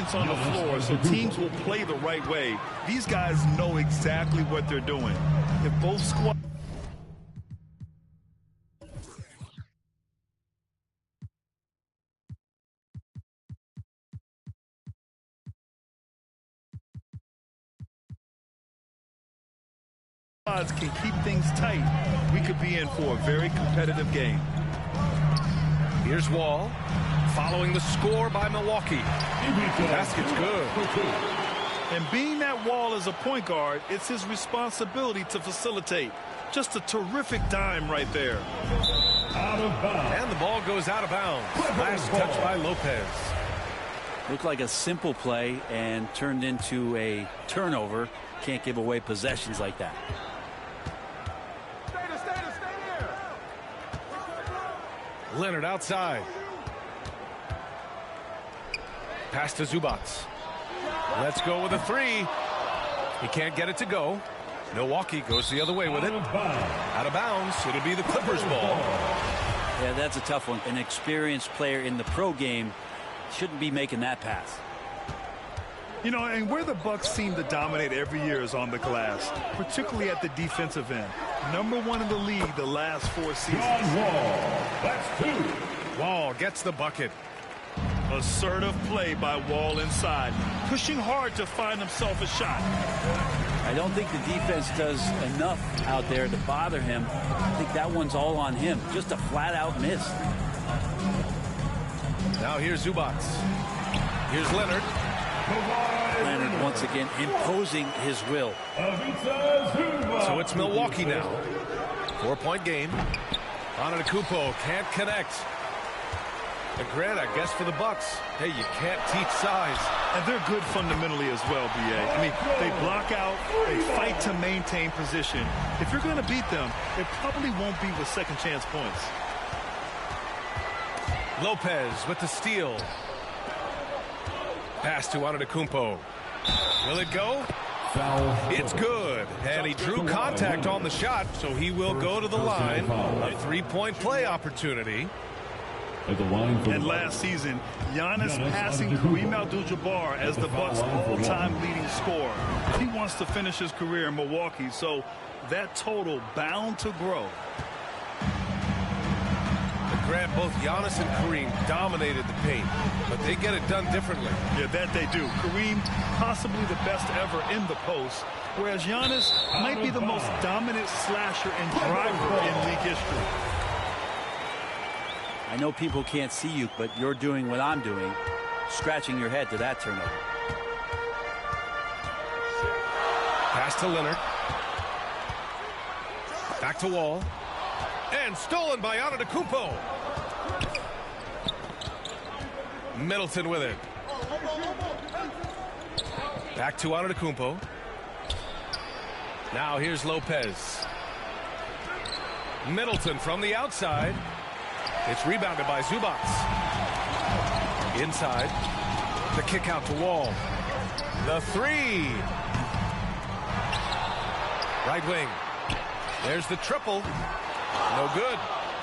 defense on the floor, so teams will play the right way. These guys know exactly what they're doing. If both squads can keep things tight, we could be in for a very competitive game. Here's Wall, following the score by Milwaukee. Basket's good. And being that Wall is a point guard, it's his responsibility to facilitate. Just a terrific dime right there. Out of bounds. And the ball goes out of bounds. Last touch by Lopez. Looked like a simple play and turned into a turnover. Can't give away possessions like that. Leonard outside. Pass to Zubac. Let's go with a three. He can't get it to go. Milwaukee goes the other way with it. Out of bounds. It'll be the Clippers ball. Yeah, that's a tough one. An experienced player in the pro game shouldn't be making that pass. You know, and where the Bucks seem to dominate every year is on the glass, particularly at the defensive end. #1 in the league the last 4 seasons. Wall. That's 2. Wall gets the bucket. Assertive play by Wall inside, pushing hard to find himself a shot. I don't think the defense does enough out there to bother him. I think that one's all on him. Just a flat-out miss. Now here's Zubac. Here's Leonard. Leonard once again imposing his will. So it's Milwaukee now. 4-point game. Antetokounmpo can't connect. And Grant, I guess for the Bucks, hey, you can't teach size. And they're good fundamentally as well, B.A. I mean, they block out, they fight to maintain position. If you're going to beat them, it probably won't be with second chance points. Lopez with the steal. Pass to Antetokounmpo. Will it go? Foul. It's good. And he drew contact on the shot, so he will go to the line. A 3-point play opportunity. At the line for and last season, Giannis passing Kareem Abdul-Jabbar as the Bucks' all-time leading scorer. He wants to finish his career in Milwaukee, so that total bound to grow. Grant, both Giannis and Kareem dominated the paint, but they get it done differently. Yeah, that they do. Kareem, possibly the best ever in the post, whereas Giannis might be the most dominant slasher and driver in league history. I know people can't see you, but you're doing what I'm doing, scratching your head to that turnover. Pass to Leonard. Back to Wall. And stolen by Antetokounmpo. Middleton with it. Back to Antetokounmpo. Now here's Lopez. Middleton from the outside. It's rebounded by Zubac. Inside. The kick out to Wall. The three. Right wing. There's the triple. No good.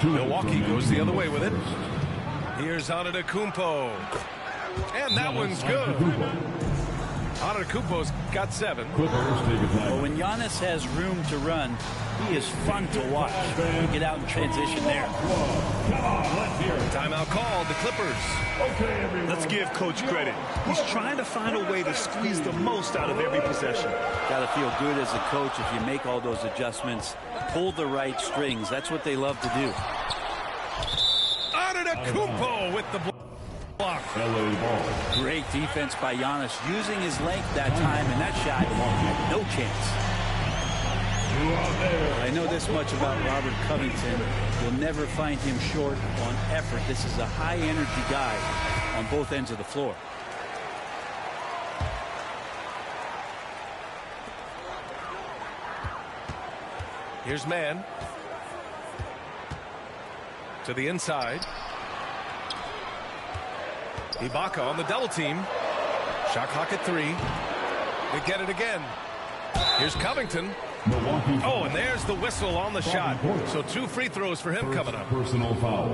Milwaukee goes the other way with it. Here's Antetokounmpo. And that one's good. Antetokounmpo's got 7. Well, when Giannis has room to run, he is fun to watch. You get out in transition there. Timeout called, the Clippers. Let's give Coach credit. He's trying to find a way to squeeze the most out of every possession. Got to feel good as a coach if you make all those adjustments. Pull the right strings. That's what they love to do. Antetokounmpo with the block. Great defense by Giannis, using his length that time, and that shot had no chance. I know this much about Robert Covington. You'll never find him short on effort. This is a high-energy guy on both ends of the floor. Here's Mann. To the inside. Ibaka on the double team. Shot clock at 3. They get it again. Here's Covington. Oh, and there's the whistle on the shot. So 2 free throws for him coming up. Personal foul.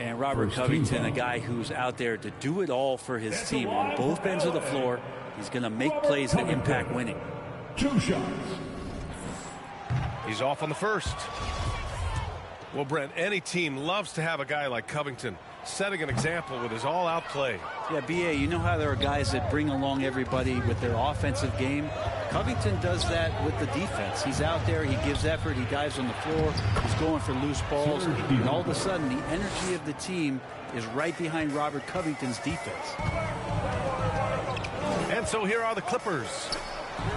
And Robert First Covington, team a guy who's out there to do it all for his team on both ends of the floor. He's going to make plays that impact winning. 2 shots. He's off on the first. Well, Brent, any team loves to have a guy like Covington setting an example with his all-out play. Yeah, B.A., you know how there are guys that bring along everybody with their offensive game? Covington does that with the defense. He's out there, he gives effort, he dives on the floor, he's going for loose balls, and all of a sudden the energy of the team is right behind Robert Covington's defense. And so here are the Clippers.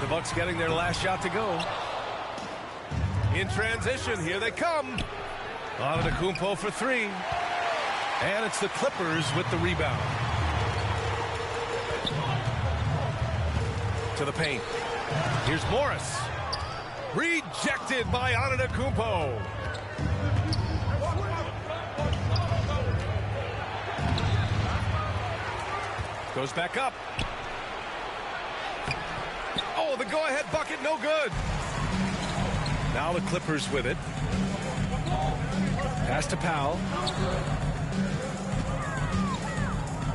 The Bucks getting their last shot to go. In transition, here they come. Antetokounmpo for 3. And it's the Clippers with the rebound. To the paint. Here's Morris. Rejected by Antetokounmpo. Goes back up. Oh, the go-ahead bucket, no good. Now the Clippers with it. Pass to Powell.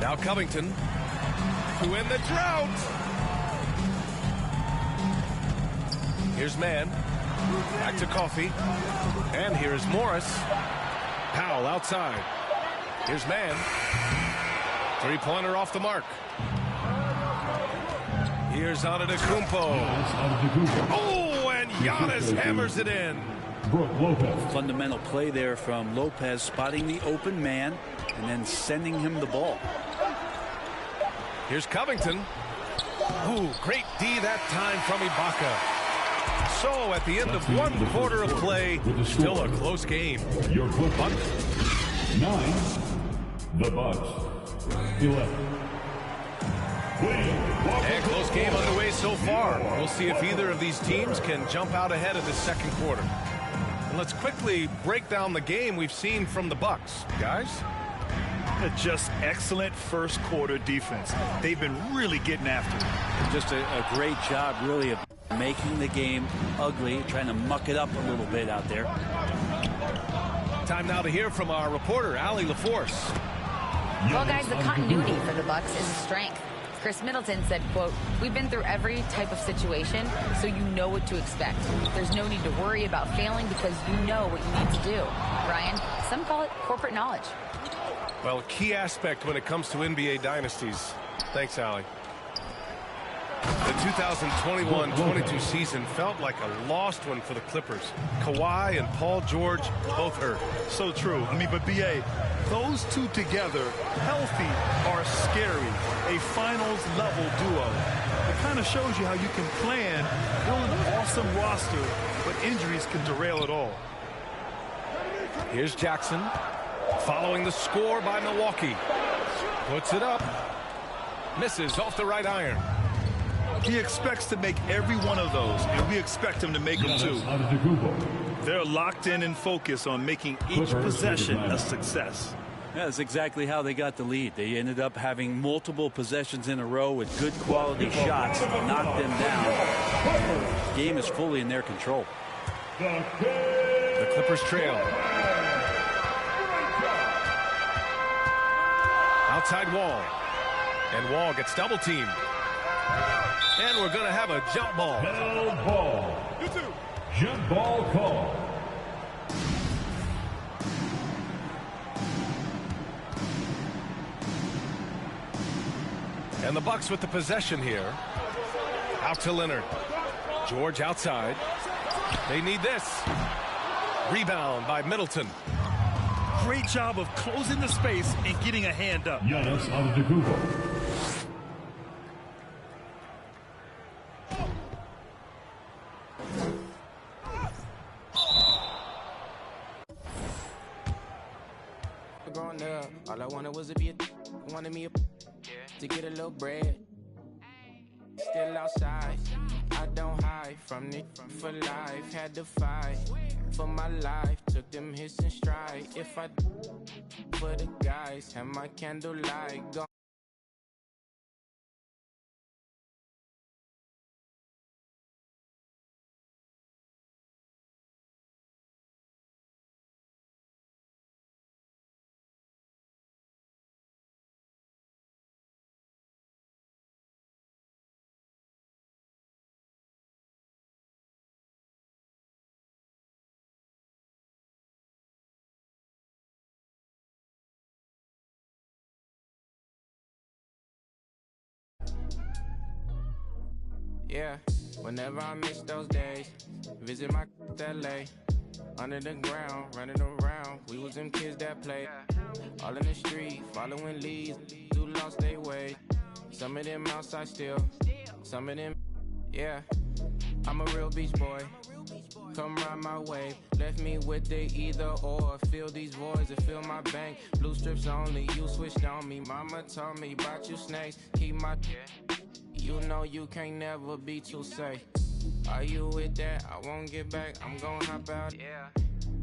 Now Covington, who in the drought. Here's Mann. Back to Coffey. And here's Morris. Powell outside. Here's Mann. 3-pointer off the mark. Here's Antetokounmpo. Oh, and Giannis hammers it in. Brook Lopez. Fundamental play there from Lopez, spotting the open man and then sending him the ball. Here's Covington. Ooh, great D that time from Ibaka. So at the end of 1 quarter of play, still a close game. Your Clippers. 9. The Bucks. 11. And close game underway so far. We'll see if either of these teams can jump out ahead of the second quarter. And let's quickly break down the game we've seen from the Bucks. Guys? Just excellent first quarter defense. They've been really getting after it. Just a great job, really, of making the game ugly, trying to muck it up a little bit out there. Time now to hear from our reporter, Allie LaForce. Well, guys, the continuity for the Bucks is a strength. Chris Middleton said, quote, "We've been through every type of situation, so you know what to expect. There's no need to worry about failing because you know what you need to do." Brian, some call it corporate knowledge. Well, a key aspect when it comes to NBA dynasties. Thanks, Allie. The 2021-22 season felt like a lost one for the Clippers. Kawhi and Paul George both hurt. So true. I mean, but B.A., those two together, healthy, are scary. A finals-level duo. It kind of shows you how you can plan, build an awesome roster, but injuries can derail it all. Here's Jackson, following the score by Milwaukee. Puts it up. Misses off the right iron. He expects to make every one of those, and we expect him to make them too. They're locked in and focused on making each possession a success. Yeah, that's exactly how they got the lead. They ended up having multiple possessions in a row with good quality shots, knocked them down. The game is fully in their control. The Clippers trail. Outside Wall. And Wall gets double teamed. And we're going to have a jump ball. Held ball. Jump ball call. And the Bucks with the possession here. Out to Leonard. George outside. They need this. Rebound by Middleton. Great job of closing the space and getting a hand up. Giannis Antetokounmpo. Growing up, all I wanted was to be wanted me to get a little bread. Still outside, I don't hide from it for life. Had to fight for my life, took them hits in stride. If I for the guys, have my candlelight gone. Yeah, whenever I miss those days, visit my LA. Under the ground, running around, we was them kids that played. All in the street, following leads, who lost their way. Some of them outside still, some of them, yeah. I'm a real beach boy, come ride my wave. Left me with the either or, fill these voids and fill my bank. Blue strips only, you switched on me. Mama told me about you snakes, keep my, you know you can't never be too safe. Are you with that? I won't get back, I'm gon' hop out. Yeah.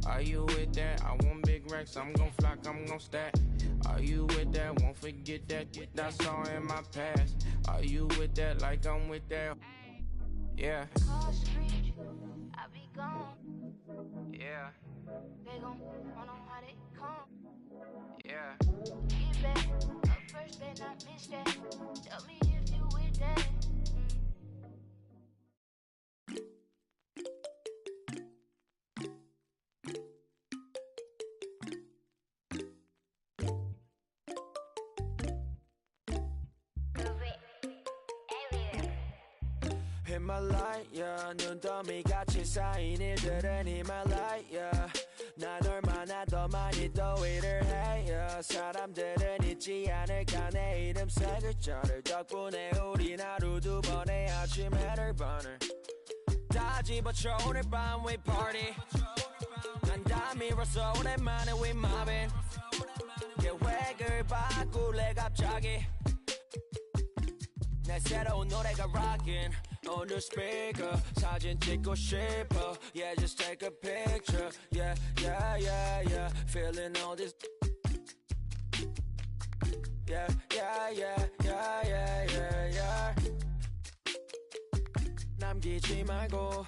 Are you with that? I want big racks, I'm gon' flock, I'm gon' stack. Are you with that? Won't forget that, that's all in my past. Are you with that? Like I'm with that. Yeah. I be gone. Yeah. They gon' run on how they come. Yeah. Get back, up first, better not miss that. Tell me if you with that. In my light, yeah. 눈더미 같이 쌓인 일들은 in my light, yeah. 난 얼마나 더 많이 더 일을 해, yeah. 사람들은 잊지 않을까 내 이름 세 글자를. 덕분에 우린 하루 두 번의 아침 해를 burner. 다 집어쳐 오늘 밤 we party. 난 다 밀어서 오랜만에 we mobbing. 계획을 바꿀래 갑자기. 내 새로운 노래가 rockin'. On the speaker, 사진 찍고 싶어. Yeah, just take a picture. Yeah, yeah, yeah, yeah. Feeling all this. Yeah, yeah, yeah, yeah, yeah, yeah, yeah. 남기지 말고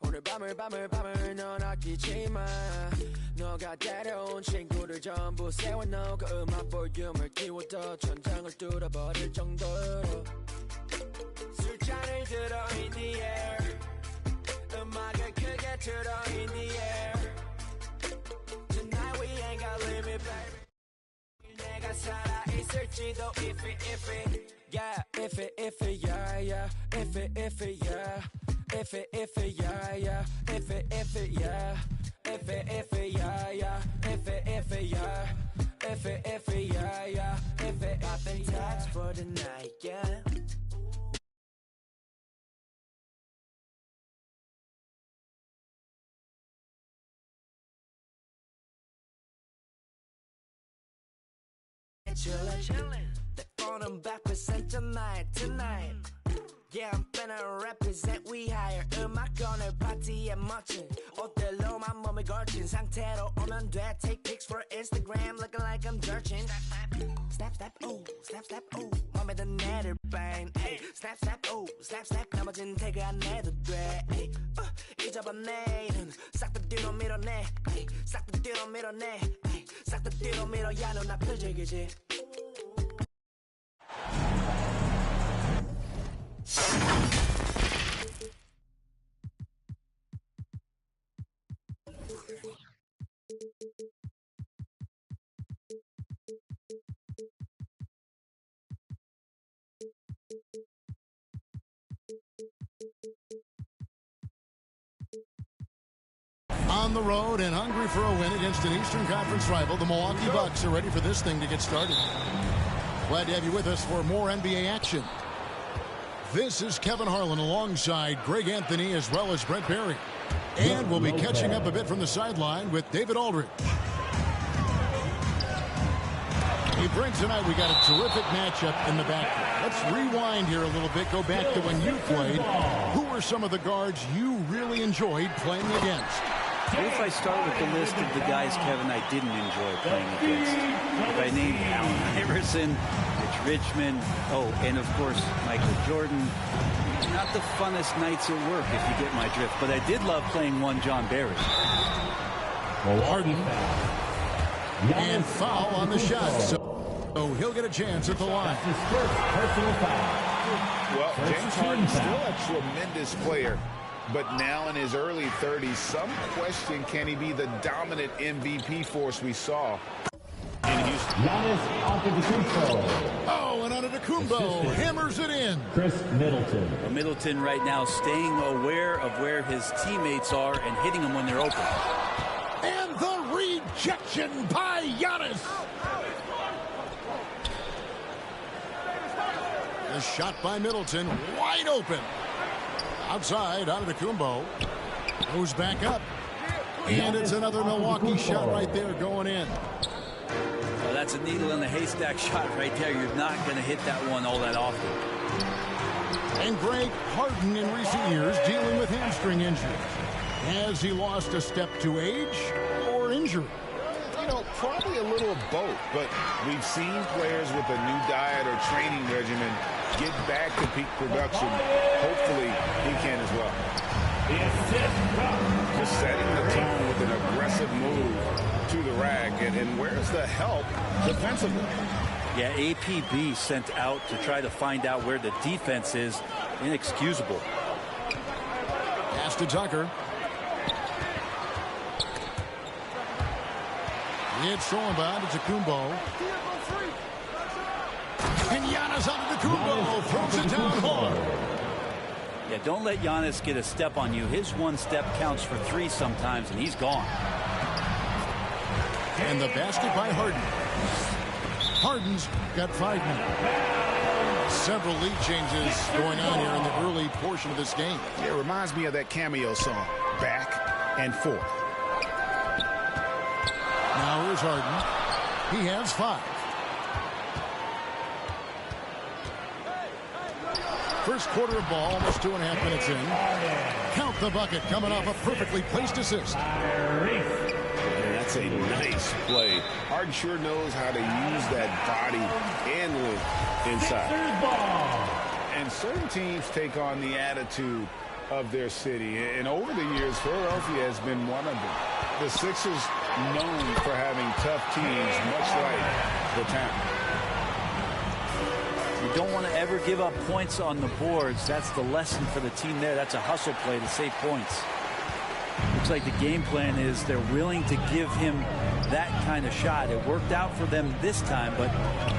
오늘 밤을 넌 아끼지 마. 너가 데려온 친구들 전부 세워놓고 음악 볼륨을 키워도 천장을 뚫어버릴 정도로. 술잔을 들어 in the air. 음악을 크게 틀어 in the air. Tonight we ain't got limit, baby. 내가 살아있을지도 if it, yeah. If it, yeah, yeah. If it, yeah. If it, yeah, yeah. If it, yeah. If it, yeah, yeah. If it, yeah. If it, yeah, yeah. If it, I've been taxed for the night, yeah. Chillin', the phone back present tonight. Yeah, I'm finna represent we higher. 음악 오늘 파티에 멋진 옷들로만 몸을 걸친 상태로 오면 돼. Take pics for Instagram looking like I'm searching. Snap, snap, ooh, snap, snap, ooh. 맘에 든 애들 bang. Snap, snap, ooh, snap, snap. 나머진 태그 안 해도 돼. 잊어봐 내일은 싹 다 뒤로 밀어내. 싹 다 뒤로 밀어내. 싹 다 뒤로 밀어. 야, 너 나 즐기지. On the road and hungry for a win against an Eastern Conference rival, the Milwaukee Bucks are ready for this thing to get started. Glad to have you with us for more NBA action. This is Kevin Harlan alongside Greg Anthony as well as Brent Barry. And we'll be catching up a bit from the sideline with David Aldridge. Hey, Brent, tonight we got a terrific matchup in the backcourt. Let's rewind here a little bit, go back to when you played. Who were some of the guards you really enjoyed playing against? What if I start with the list of the guys, Kevin, I didn't enjoy playing against? If I named Allen Iverson, Mitch Richmond, and of course, Michael Jordan. Not the funnest nights at work, if you get my drift, but I did love playing one John Barry. Well, Harden. And foul on the shot. So he'll get a chance at the line. His first personal foul. Well, James Harden still a tremendous player, but now in his early 30s, some question, can he be the dominant MVP force we saw in Houston? Giannis Antetokounmpo. Oh, and Antetokounmpo Antetokounmpo hammers it in. Chris Middleton. Well, Middleton right now staying aware of where his teammates are and hitting them when they're open. And the rejection by Giannis. The shot by Middleton, wide open. Outside, Antetokounmpo goes back up. And it's another Milwaukee shot right there going in. Well, that's a needle in the haystack shot right there. You're not going to hit that one all that often. And Greg Harden in recent years dealing with hamstring injuries. Has he lost a step to age or injury? You know, probably a little of both, but we've seen players with a new diet or training regimen get back to peak production. Hopefully, he can as well. Just setting the tone with an aggressive move to the rack. And where's the help defensively? Yeah, APB sent out to try to find out where the defense is. Inexcusable. Pass to Tucker. It's thrown by Antetokounmpo. And Giannis Antetokounmpo throws it down hard. Yeah, don't let Giannis get a step on you. His one step counts for three sometimes, and he's gone. And the basket by Harden. Harden's got 5 minutes. Several lead changes going on here in the early portion of this game. It reminds me of that Cameo song, Back and Forth. Now here's Harden. He has 5. First quarter of ball, almost 2.5 minutes in. Count the bucket coming off a perfectly placed assist. That's a nice play. Harden sure knows how to use that body and length inside. And certain teams take on the attitude of their city. And over the years, Philadelphia has been one of them. The Sixers known for having tough teams, much like the town. You don't want to ever give up points on the boards. That's the lesson for the team there. That's a hustle play to save points. Looks like the game plan is they're willing to give him that kind of shot. It worked out for them this time, but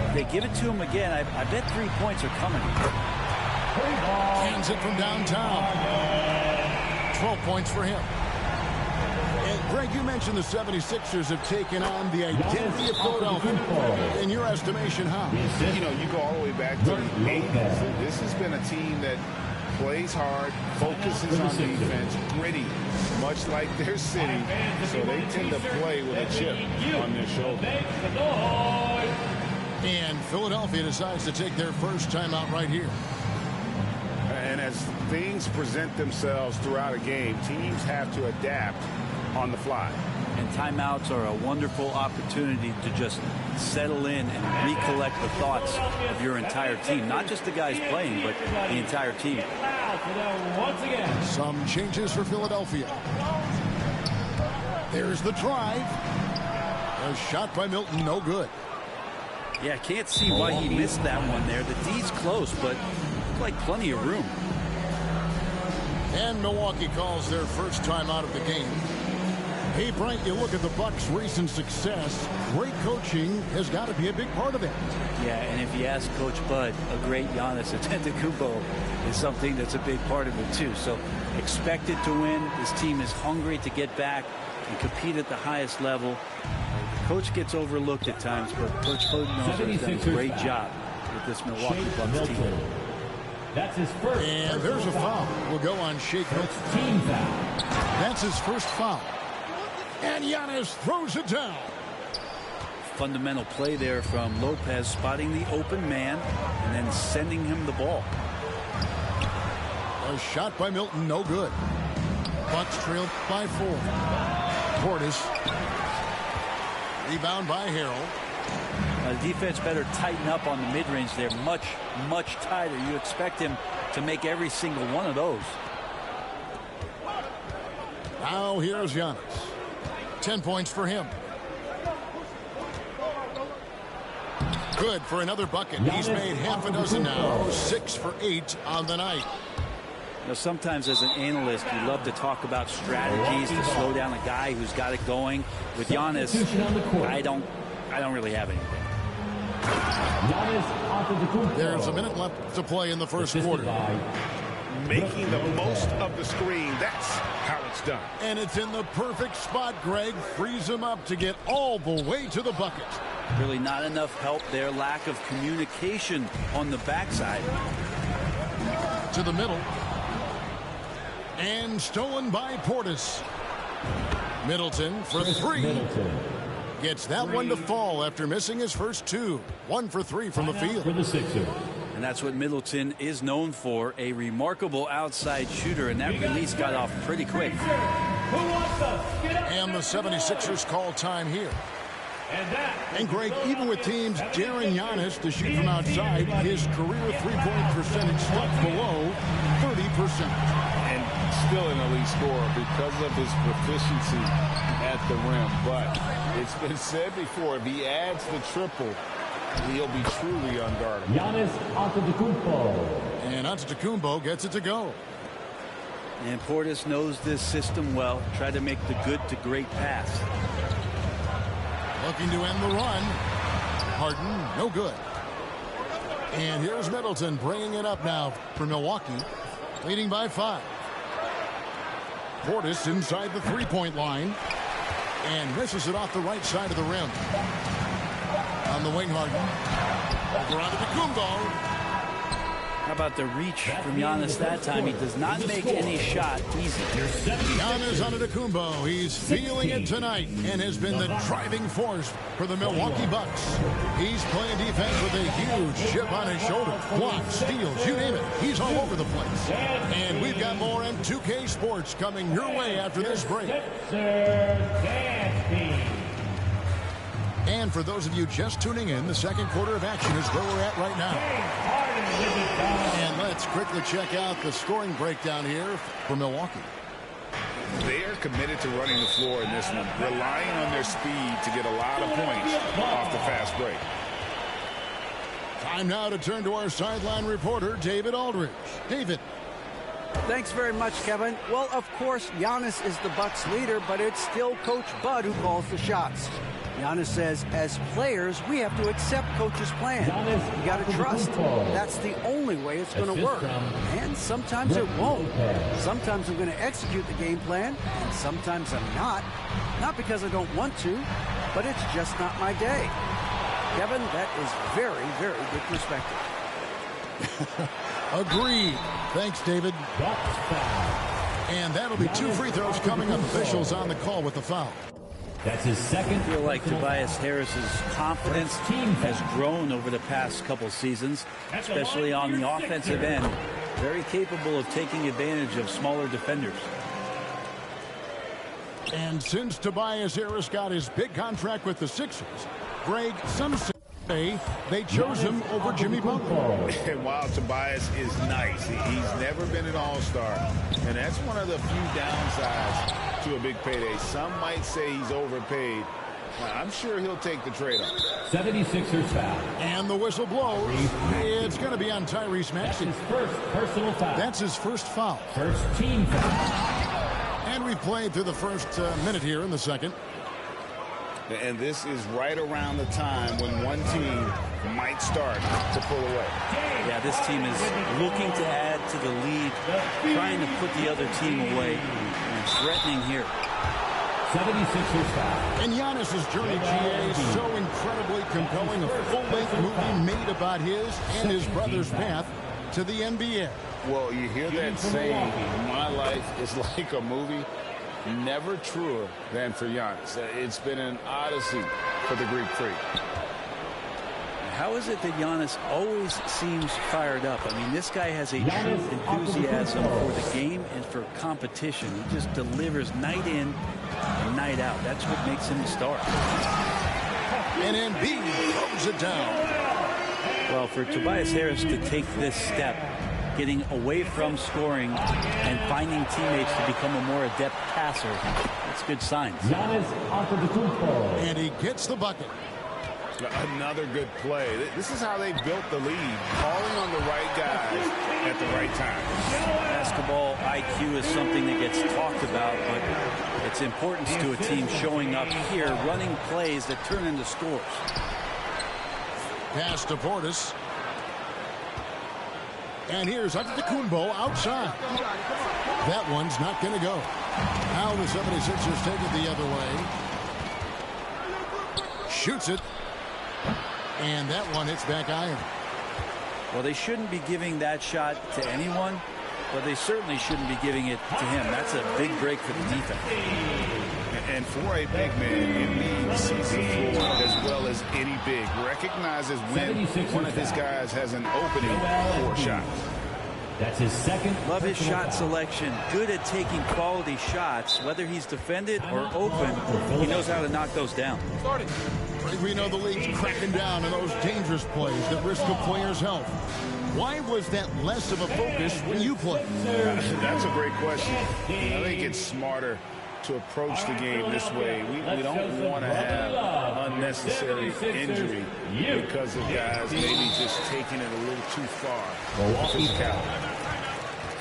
if they give it to him again, I bet 3 points are coming. Hands it from downtown. 12 points for him. And Greg, you mentioned the 76ers have taken on the identity of Philadelphia. In your estimation, how? You know, you go all the way back to the 80s. This has been a team that plays hard, focuses on defense, gritty, much like their city. So they tend to play with a chip on their shoulder. And Philadelphia decides to take their first timeout right here. And as things present themselves throughout a game, teams have to adapt on the fly. And timeouts are a wonderful opportunity to just settle in and recollect the thoughts of your entire team. Not just the guys playing, but the entire team. Some changes for Philadelphia. There's the drive. A shot by Milton, no good. Yeah, can't see why he missed that one there. The D's close, but like plenty of room. And Milwaukee calls their first time out of the game. Hey, Frank, you look at the Bucks' recent success. Great coaching has got to be a big part of it. Yeah, and if you ask Coach Bud, a great Giannis Antetokounmpo is something that's a big part of it, too. So expected to win. This team is hungry to get back and compete at the highest level. The coach gets overlooked at times, but Coach Bud knows he's done a great job with this Milwaukee Bucks team. That's his first. And there's a foul. Will go on Shake Milton. Team foul. That's his first foul. And Giannis throws it down. Fundamental play there from Lopez, spotting the open man and then sending him the ball. A shot by Milton, no good. Bucks trailed by 4. Portis. Rebound by Harrell. The defense better tighten up on the mid-range there. Much, much tighter. You expect him to make every single one of those. Now here's Giannis. 10 points for him. Good for another bucket. He's made half a dozen now. 6 for 8 on the night. You know, sometimes as an analyst, you love to talk about strategies to slow down a guy who's got it going. With Giannis, I don't really have anything. There's a minute left to play in the first quarter. Making the most of the screen. That's how it's done. And it's in the perfect spot, Greg. Frees him up to get all the way to the bucket. Really not enough help there. Lack of communication on the backside. To the middle. And stolen by Portis. Middleton for three. Gets that one to fall after missing his first two. 1 for 3 from the field. For the Sixers. And that's what Middleton is known for, a remarkable outside shooter, and that release got off pretty quick. And the 76ers call time here. And Greg, even with teams daring Giannis to shoot from outside, his career three-point percentage stuck below 30%. And still an elite scorer because of his proficiency at the rim. But it's been said before, if he adds the triple, he'll be truly unguardable. Giannis Antetokounmpo. And Antetokounmpo gets it to go. And Portis knows this system well. Try to make the good to great pass. Looking to end the run. Harden, no good. And here's Middleton bringing it up now for Milwaukee, leading by 5. Portis inside the three-point line and misses it off the right side of the rim. On the wing, Harden. Over onto Antetokounmpo. How about the reach from Giannis that time? He does not make any shot easy. Giannis Antetokounmpo. He's feeling it tonight and has been the driving force for the Milwaukee Bucks. He's playing defense with a huge chip on his shoulder. Blocks, steals, you name it. He's all over the place. And we've got more M2K Sports coming your way after this break. And for those of you just tuning in, the second quarter of action is where we're at right now. And let's quickly check out the scoring breakdown here for Milwaukee. They are committed to running the floor in this one, relying on their speed to get a lot of points off the fast break. Time now to turn to our sideline reporter, David Aldridge. David. Thanks very much, Kevin. Well, of course, Giannis is the Bucks leader, but it's still Coach Bud who calls the shots. Giannis says, as players, we have to accept Coach's plan. You got to trust. That's the only way it's going to work. And sometimes it won't. Sometimes I'm going to execute the game plan, and sometimes I'm not. Not because I don't want to, but it's just not my day. Kevin, that is very, very good perspective. Agreed. Thanks, David. And that'll be 2 free throws coming up. Officials on the call with the foul. That's his second. I feel like Tobias Harris's confidence has grown over the past couple seasons, especially on the offensive end. Very capable of taking advantage of smaller defenders. And since Tobias Harris got his big contract with the Sixers, Greg, some say they chose him over Jimmy Butler. And while Tobias is nice, he's never been an all-star. And that's one of the few downsides to a big payday. Some might say he's overpaid. I'm sure he'll take the trade-off. 76ers foul. And the whistle blows. It's going to be on Tyrese Maxey. That's his first personal foul. That's his first foul. First team foul. And we played through the first minute here in the second. And this is right around the time when one team might start to pull away. Yeah, this team is looking to add to the lead, trying to put the other team away, and threatening here. 76ers foul. And Giannis's journey, GA, is so incredibly compelling. A full-length movie made about his and his brother's path to the NBA. Well, you hear that saying, my life is like a movie. Never truer than for Giannis. It's been an odyssey for the Greek freak. How is it that Giannis always seems fired up? I mean, this guy has a true enthusiasm for the game and for competition. He just delivers night in and night out. That's what makes him a star. And Embiid throws it down. Well, for Tobias Harris to take this step, getting away from scoring and finding teammates to become a more adept passer, that's good signs. Giannis Antetokounmpo. And he gets the bucket. Another good play. This is how they built the lead, calling on the right guys at the right time. Basketball IQ is something that gets talked about, but its importance to a team showing up here, running plays that turn into scores. Pass to Portis. And here's Antetokounmpo outside. That one's not going to go. Now the 76ers take it the other way. Shoots it. And that one hits back iron. Well, they shouldn't be giving that shot to anyone, but they certainly shouldn't be giving it to him. That's a big break for the defense. And for a big man, Embiid sees the floor as well as any big. Recognizes when one of his guys has an opening for a shot. That's his second. Love his shot selection. Good at taking quality shots. Whether he's defended or open, he knows how to knock those down. We know the league's cracking down on those dangerous plays that risk a player's health. Why was that less of a focus when you play? That's a great question. I think it's smarter to approach the game this way. We don't want to have unnecessary injury because of guys maybe just taking it a little too far.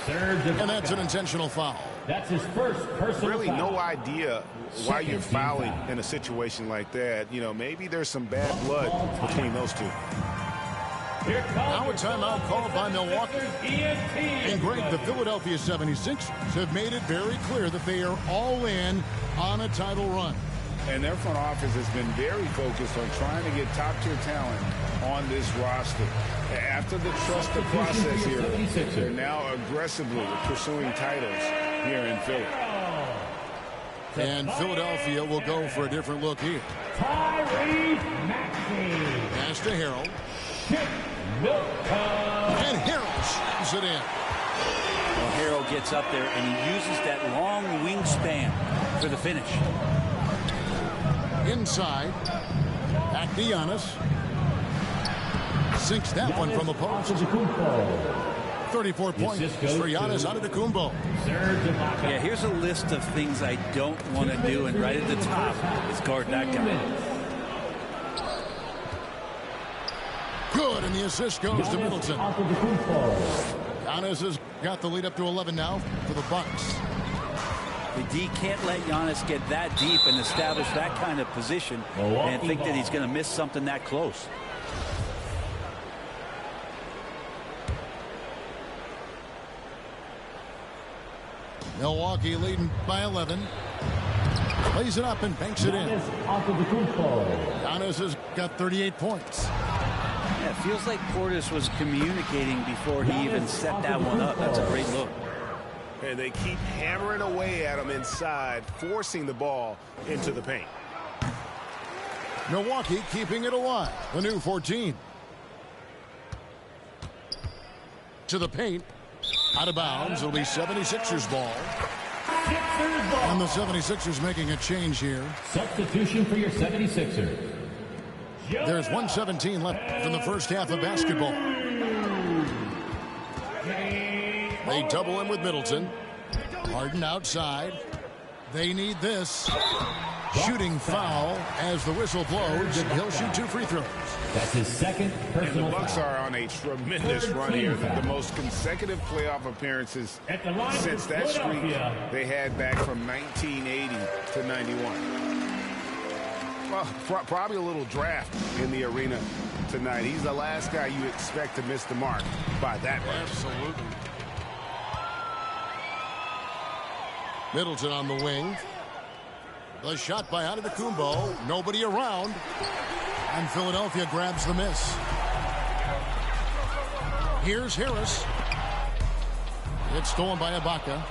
And that's an intentional foul. That's his first personal Really foul. no idea why you're fouling in a situation like that. You know, maybe there's some bad blood between those two. Now a timeout called by Milwaukee. And Greg, the Philadelphia 76ers have made it very clear that they are all in on a title run. And their front office has been very focused on trying to get top-tier talent on this roster. After the trusted process here, they're now aggressively pursuing titles here in Philly. And Philadelphia will go for a different look here. Pass to Harrell. And Harrell shoots it in. Well, Harrell gets up there and he uses that long wingspan for the finish. Inside. Back to Giannis. Sinks that one from the post. 34 points for Giannis Antetokounmpo. Yeah, here's a list of things I don't want to do, and right at the top is guard that guy. Good, and the assist goes to Middleton. Giannis has got the lead up to 11 now for the Bucks. The D can't let Giannis get that deep and establish that kind of position and think that he's going to miss something that close. Milwaukee leading by 11. Plays it up and banks it in. Giannis has got 38 points. Yeah, it feels like Portis was communicating before he even set that one up. That's a great look. And they keep hammering away at him inside, forcing the ball into the paint. Milwaukee keeping it alive. The new 14. To the paint. Out of bounds. It'll be 76ers ball. And the 76ers making a change here. Substitution for your 76ers. There's 1:17 left in the first half of basketball. They double him with Middleton. Harden outside. They need this. Shooting foul as the whistle blows, and he'll shoot 2 free throws. That's his second personal And the Bucks foul. are on a tremendous run here. The most consecutive playoff appearances since that streak they had back from 1980 to 91. Well, probably a little draft in the arena tonight. He's the last guy you expect to miss the mark by that much. Absolutely. Middleton on the wing. The shot by Antetokounmpo. Nobody around. And Philadelphia grabs the miss. Here's Harris. It's stolen by Ibaka.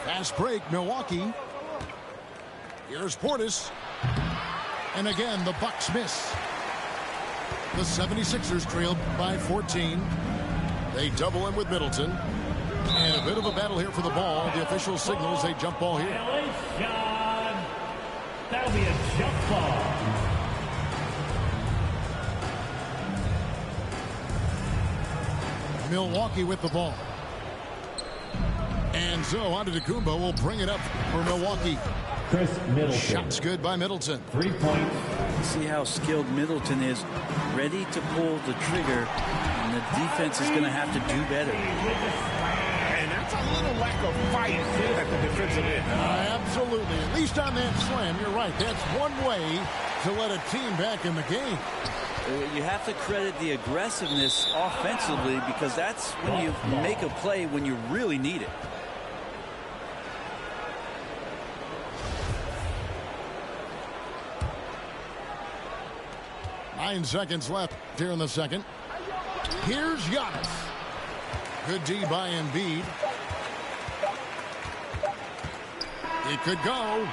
Fast break, Milwaukee. Here's Portis. And again, the Bucks miss. The 76ers trailed by 14. They double him with Middleton. And a bit of a battle here for the ball. The official signals a jump ball here. That'll be a jump ball. Milwaukee with the ball. And so Antetokounmpo will bring it up for Milwaukee. Chris Middleton. Shots good by Middleton. 3 points. See how skilled Middleton is, ready to pull the trigger, and the defense is going to have to do better. And that's a little lack of fight at the defensive end. Absolutely. At least on that slam, you're right. That's one way to let a team back in the game. You have to credit the aggressiveness offensively, because that's when you make a play when you really need it. Nine seconds left here in the second. Here's Giannis. Good D by Embiid. It could go.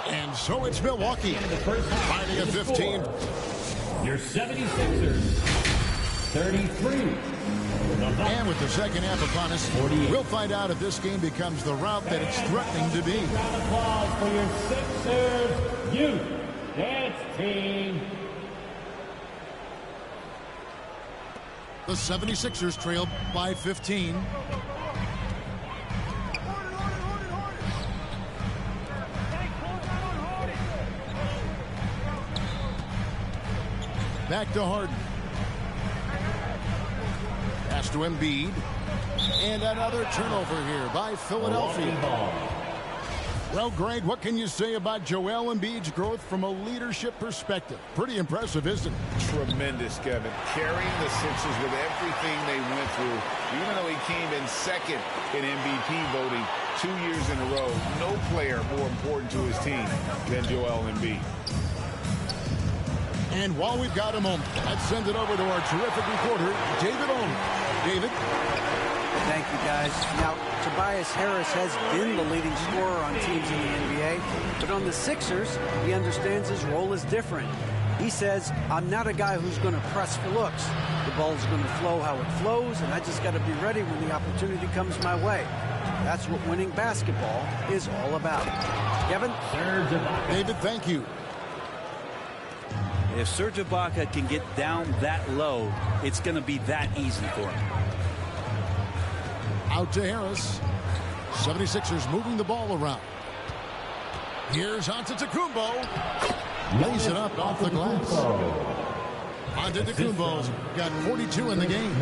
And so it's Milwaukee finding a 15. Your 76ers, 33. And with the second half upon us, we'll find out if this game becomes the route that it's threatening to be. Round of applause for your Sixers youth dance team. The 76ers trail by 15. Back to Harden. Pass to Embiid. And another turnover here by Philadelphia. Well, Greg, what can you say about Joel Embiid's growth from a leadership perspective? Pretty impressive, isn't it? Tremendous, Kevin. Carrying the Sixers with everything they went through. Even though he came in second in MVP voting 2 years in a row, no player more important to his team than Joel Embiid. And while we've got a moment, let's send it over to our terrific reporter, David Olney. David? Thank you, guys. Now, Tobias Harris has been the leading scorer on teams in the NBA, but on the Sixers, he understands his role is different. He says, I'm not a guy who's going to press for looks. The ball's going to flow how it flows, and I just got to be ready when the opportunity comes my way. That's what winning basketball is all about. Kevin? David, thank you. If Serge Ibaka can get down that low, it's going to be that easy for him. Out to Harris. 76ers moving the ball around. Here's Antetokounmpo. Lays it up off the glass. Antetokounmpo's got 42 in the game.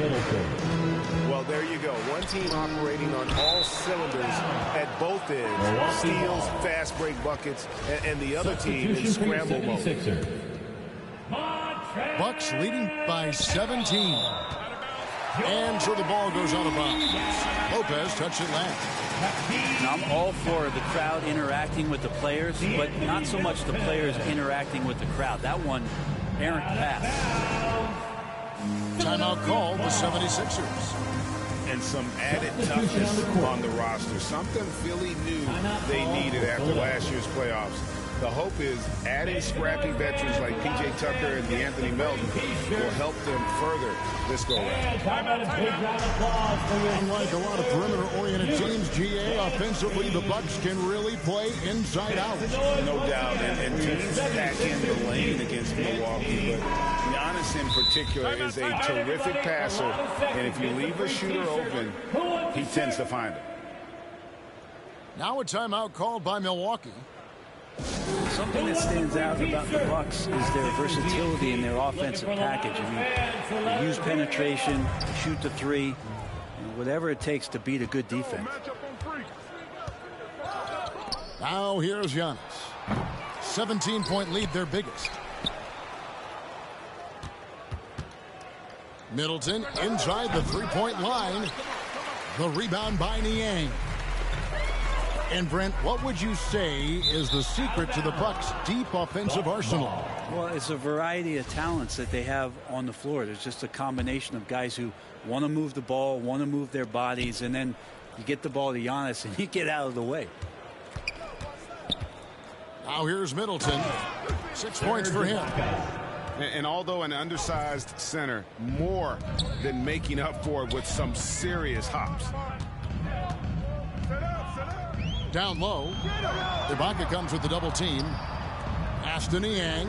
Well, there you go. One team operating on all cylinders at both ends. Steals, fast break buckets, and the other team in scramble mode. Bucks leading by 17. And so the ball goes out of bounds. Lopez touched it last. Now, I'm all for the crowd interacting with the players, but not so much the players interacting with the crowd. That one, errant pass. Timeout called the 76ers. And some added toughness on the roster. Something Philly knew they needed after last year's playoffs. The hope is adding scrappy veterans like P.J. Tucker and DeAnthony Melton will help them further this go-round. Unlike a lot of perimeter-oriented teams, GA, offensively, the Bucks can really play inside out. No doubt, and teams pack in the lane against Milwaukee, but Giannis in particular is a terrific passer, and if you leave a shooter open, he tends to find it. Now a timeout called by Milwaukee. Something that stands out about the Bucks is their versatility in their offensive package. I mean, they use penetration, they shoot the three, and whatever it takes to beat a good defense. Now here's Giannis. 17-point lead, their biggest. Middleton inside the three-point line. The rebound by Niang. And Brent, what would you say is the secret to the Bucks' deep offensive arsenal? Well, it's a variety of talents that they have on the floor. There's just a combination of guys who want to move the ball, want to move their bodies, and then you get the ball to Giannis and you get out of the way. Now here's Middleton. 6 points for him. And although an undersized center, more than making up for it with some serious hops. Down low. Ibaka comes with the double team. Pass to Niang.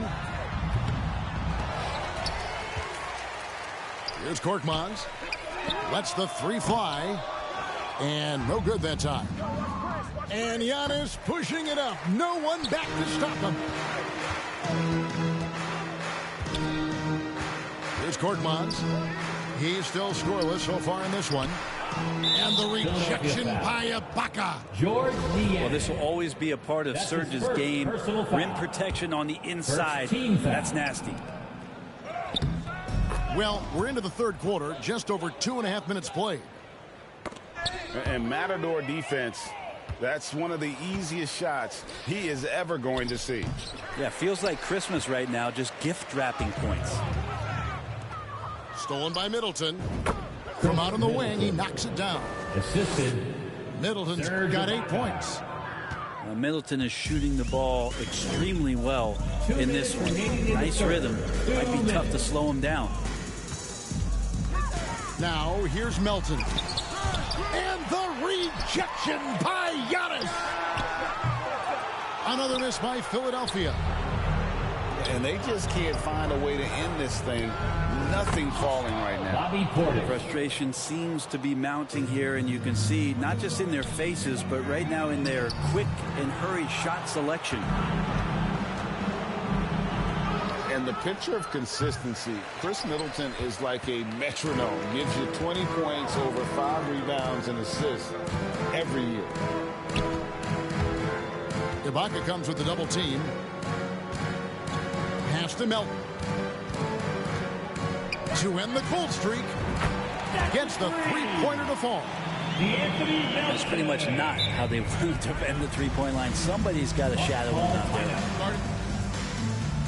Here's Korkmaz. Lets the three fly. And no good that time. And Giannis pushing it up. No one back to stop him. Here's Korkmaz. He's still scoreless so far in this one. And the rejection by Ibaka. George Niang. Well, this will always be a part of Serge's game. Rim protection on the inside. That's nasty. Well, we're into the third quarter. Just over 2.5 minutes played. And Matador defense, that's one of the easiest shots he is ever going to see. Yeah, feels like Christmas right now, just gift wrapping points. Stolen by Middleton. From out on the wing, he knocks it down. Assisted. Middleton's got 8 points. Middleton is shooting the ball extremely well in this one. Nice rhythm. Might be tough to slow him down. Now, here's Melton. And the rejection by Giannis. Another miss by Philadelphia. And they just can't find a way to end this thing. Nothing falling right now. Bobby Portis. Frustration seems to be mounting here, and you can see not just in their faces, but right now in their quick and hurried shot selection. And the picture of consistency, Chris Middleton is like a metronome. Gives you 20 points, over 5 rebounds and assists every year. Ibaka comes with the double team. Pass to Melton. To end the cold streak. Gets the three-pointer to fall. That's pretty much not how they wanted to end the three-point line. Somebody's got a shadow on out there.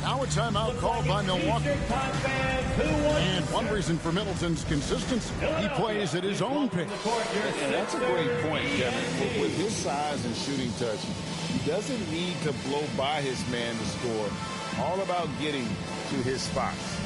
Now a timeout called by Milwaukee. And one reason for Middleton's consistency, he plays at his own pace. And that's a great point, Kevin. With his size and shooting touch, he doesn't need to blow by his man to score. All about getting to his spots.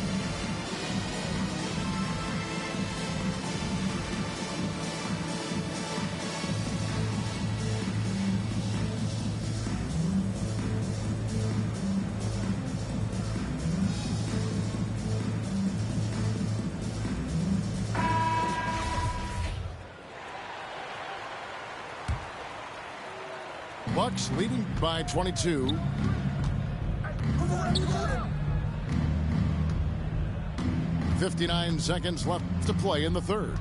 Bucks leading by 22. $59 left to play in the third.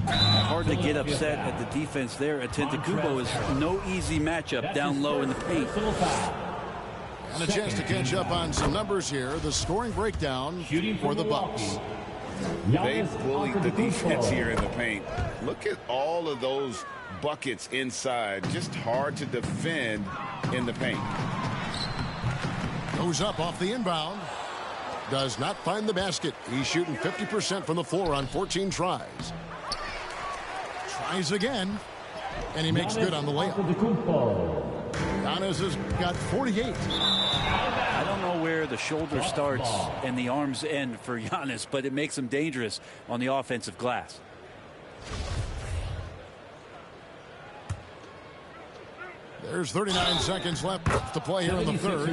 Hard to get upset at the defense there. Antetokounmpo is no easy matchup down low in the paint. And a chance to catch up on some numbers here. The scoring breakdown for the Bucks. They bullied the defense here in the paint. Look at all of those buckets inside. Just hard to defend in the paint. Goes up off the inbound. Does not find the basket. He's shooting 50% from the floor on 14 tries. Tries again. And he makes good on the layup. Giannis has got 48. I don't know where the shoulder starts and the arms end for Giannis, but it makes him dangerous on the offensive glass. There's 39 seconds left to play here in the third.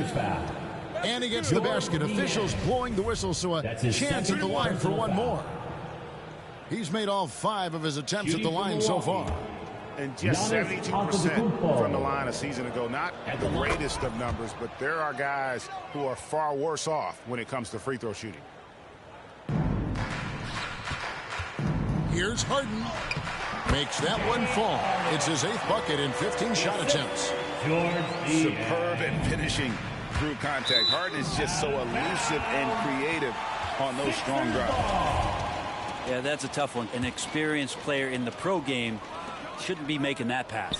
And he gets the basket. Officials blowing the whistle, so a chance at the line for one more. He's made all 5 of his attempts at the line so far. And just 72% from the line a season ago. Not the greatest of numbers, but there are guys who are far worse off when it comes to free throw shooting. Here's Harden. Makes that one fall. It's his 8th bucket in 15 shot attempts. Superb at finishing through contact. Harden is just so elusive and creative on those strong drives. Yeah, that's a tough one. An experienced player in the pro game shouldn't be making that pass.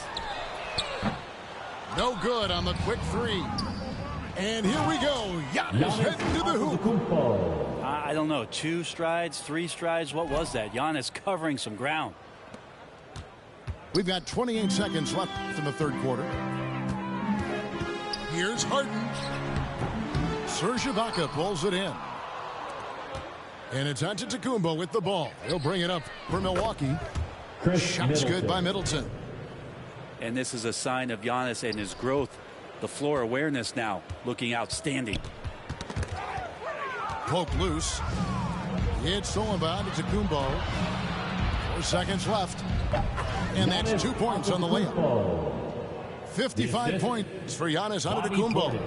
No good on the quick three. And here we go. Giannis heading to the hoop. I don't know. 2 strides, 3 strides. What was that? Giannis covering some ground. We've got 28 seconds left in the third quarter. Here's Harden. Serge Ibaka pulls it in. And it's Antetokounmpo with the ball. He'll bring it up for Milwaukee. Shots good by Middleton. And this is a sign of Giannis and his growth. The floor awareness now looking outstanding. Poke loose. It's stolen by Antetokounmpo. 4 seconds left. And that's 2 points on the layup. 55 points for Giannis Antetokounmpo.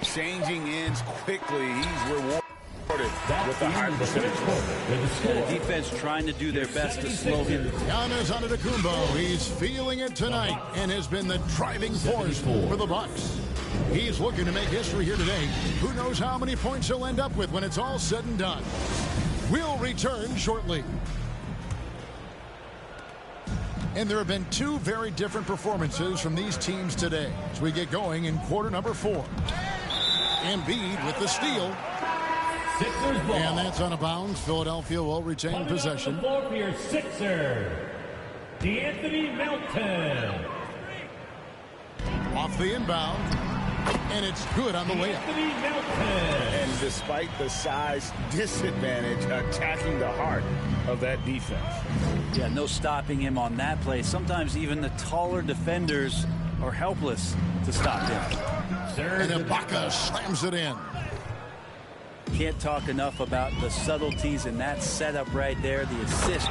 Changing ends quickly. He's rewarded with a high percentage. The defense trying to do their best to slow him. Giannis Antetokounmpo, he's feeling it tonight and has been the driving force for the Bucks. He's looking to make history here today. Who knows how many points he'll end up with when it's all said and done. We'll return shortly. And there have been two very different performances from these teams today as we get going in quarter number 4. Embiid with the steal. Sixers ball. And that's on a bounce. Philadelphia will retain possession. For your Sixers, D'Anthony Melton. Off the inbound. And it's good on the layup. And despite the size disadvantage, attacking the heart of that defense. Yeah, no stopping him on that play. Sometimes even the taller defenders are helpless to stop him. And Ibaka slams it in. Can't talk enough about the subtleties in that setup right there. The assist,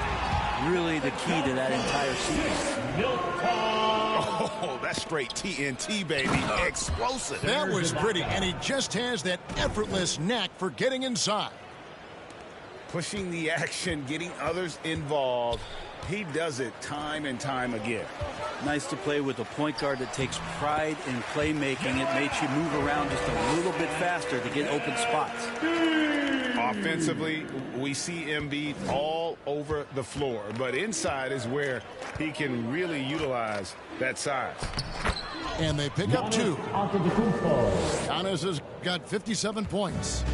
really the key to that entire series. Oh, that's straight TNT, baby. Explosive. That was pretty, and he just has that effortless knack for getting inside. Pushing the action, getting others involved. He does it time and time again. Nice to play with a point guard that takes pride in playmaking. It makes you move around just a little bit faster to get open spots. Offensively, we see Embiid all over the floor, but inside is where he can really utilize that size. And they pick up 2. Giannis has got 57 points.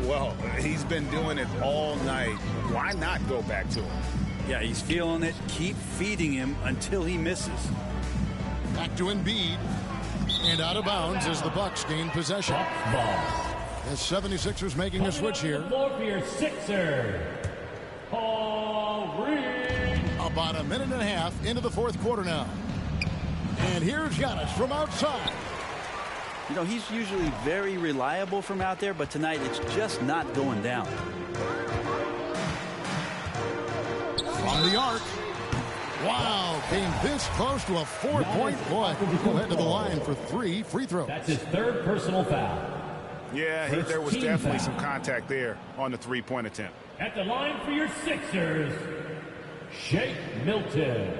Well, he's been doing it all night. Why not go back to him? Yeah, he's feeling it. Keep feeding him until he misses. Back to Embiid. And out of bounds as the Bucks gain possession. The 76ers making a switch here. About a minute and a half into the fourth quarter now. And here's Giannis from outside. You know, he's usually very reliable from out there, but tonight it's just not going down. From the arc. Wow, came this close to a 4-point play. He'll head to the line for 3 free throws. That's his third personal foul. Yeah, there was definitely some contact there on the three-point attempt. At the line for your Sixers, Shake Milton.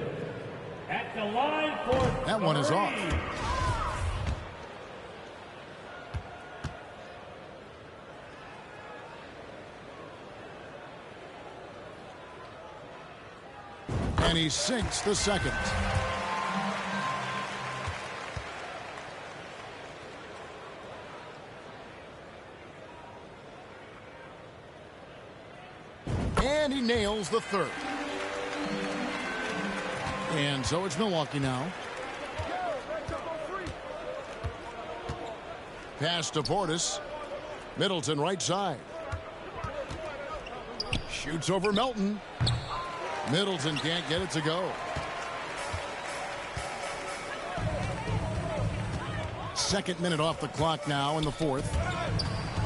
At the line for that one is off. And he sinks the second. And he nails the third. And so it's Milwaukee now. Pass to Portis. Middleton right side. Shoots over Melton. Middleton can't get it to go. Second minute off the clock now in the fourth.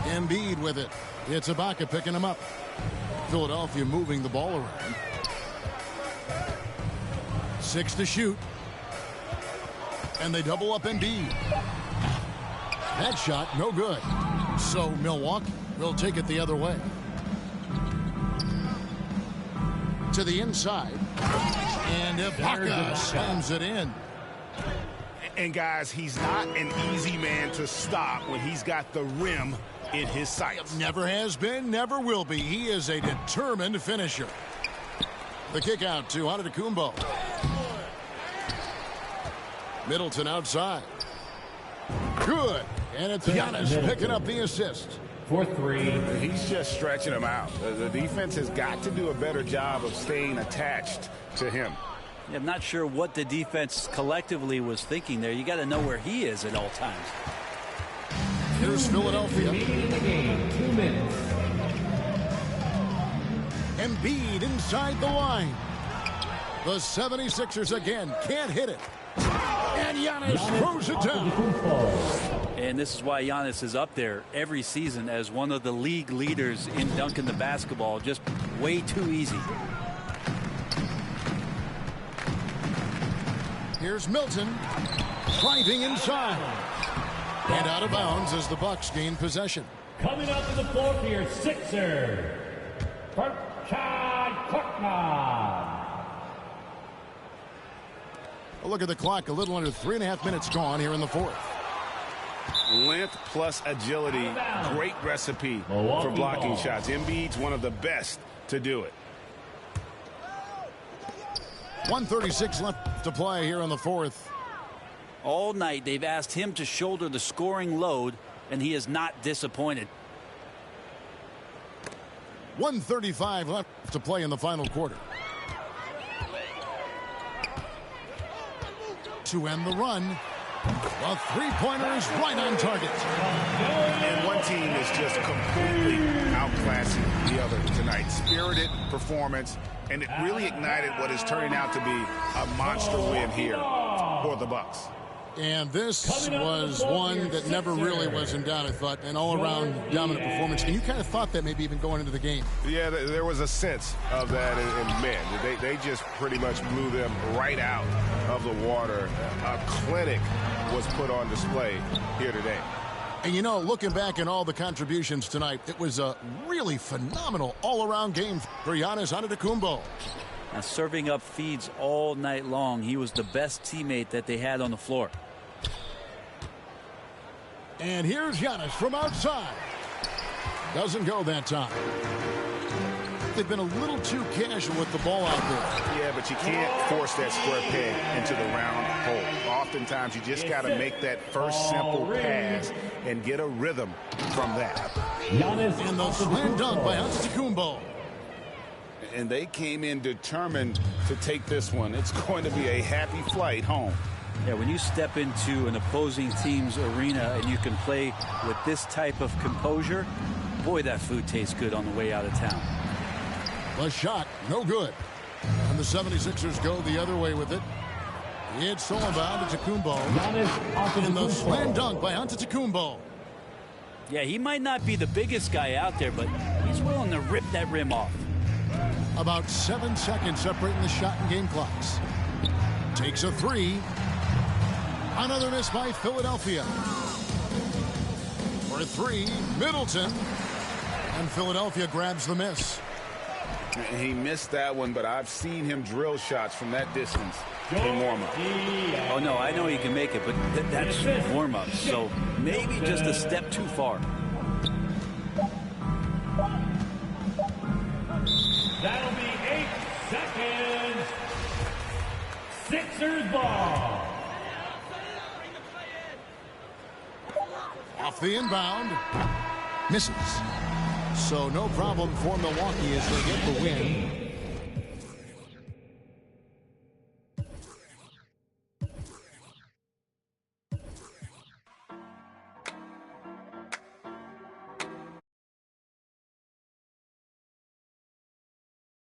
Embiid with it. It's Ibaka picking him up. Philadelphia moving the ball around. 6 to shoot. And they double up Embiid. That shot no good. So Milwaukee will take it the other way. To the inside. And Ibaka slams it in. And guys, he's not an easy man to stop when he's got the rim in his sights. Never has been, never will be. He is a determined finisher. The kick out to Antetokounmpo. Middleton outside. Good. And it's Giannis picking up the assist. For 3. He's just stretching him out. The defense has got to do a better job of staying attached to him. Yeah, I'm not sure what the defense collectively was thinking there. You got to know where he is at all times. Here's Philadelphia. 2 minutes. Embiid inside the line. The 76ers again can't hit it. And Giannis throws it down. And this is why Giannis is up there every season as one of the league leaders in dunking the basketball. Just way too easy. Here's Milton driving inside. And out of bounds as the Bucks gain possession. Coming up to the floor for your Sixers, Furkan Korkmaz. A look at the clock. A little under 3.5 minutes gone here in the fourth. Length plus agility. Great recipe for blocking shots. Embiid's one of the best to do it. 1:36 left to play here in the fourth. All night they've asked him to shoulder the scoring load, and he is not disappointed. 1:35 left to play in the final quarter. To end the run. The three-pointer is right on target. And one team is just completely outclassing the other tonight. Spirited performance, and it really ignited what is turning out to be a monster win here for the Bucks. And this was one that never really was in doubt, I thought. An all-around dominant performance. And you kind of thought that maybe even going into the game. Yeah, there was a sense of that in men. They just pretty much blew them right out of the water. A clinic was put on display here today. And, you know, looking back at all the contributions tonight, it was a really phenomenal all-around game for Giannis Antetokounmpo. Now, serving up feeds all night long, he was the best teammate that they had on the floor. And here's Giannis from outside. Doesn't go that time. They've been a little too casual with the ball out there. Yeah, but you can't force that square peg into the round hole. Oftentimes, you just got to make that first simple pass and get a rhythm from that. And the slam dunk by Antetokounmpo. And they came in determined to take this one. It's going to be a happy flight home. Yeah, when you step into an opposing team's arena and you can play with this type of composure, boy, that food tastes good on the way out of town. The shot, no good. And the 76ers go the other way with it. It's all about Antetokounmpo. And the slam dunk by Antetokounmpo. Yeah, he might not be the biggest guy out there, but he's willing to rip that rim off. About 7 seconds separating the shot and game clocks. Takes a three. Another miss by Philadelphia. For three, Middleton. And Philadelphia grabs the miss. He missed that one, but I've seen him drill shots from that distance in warm-up. Oh, no, I know he can make it, but that's warm-up, so maybe just a step too far. That'll be 8 seconds. Sixers ball. Off the inbound. Misses. So no problem for Milwaukee as they get the win.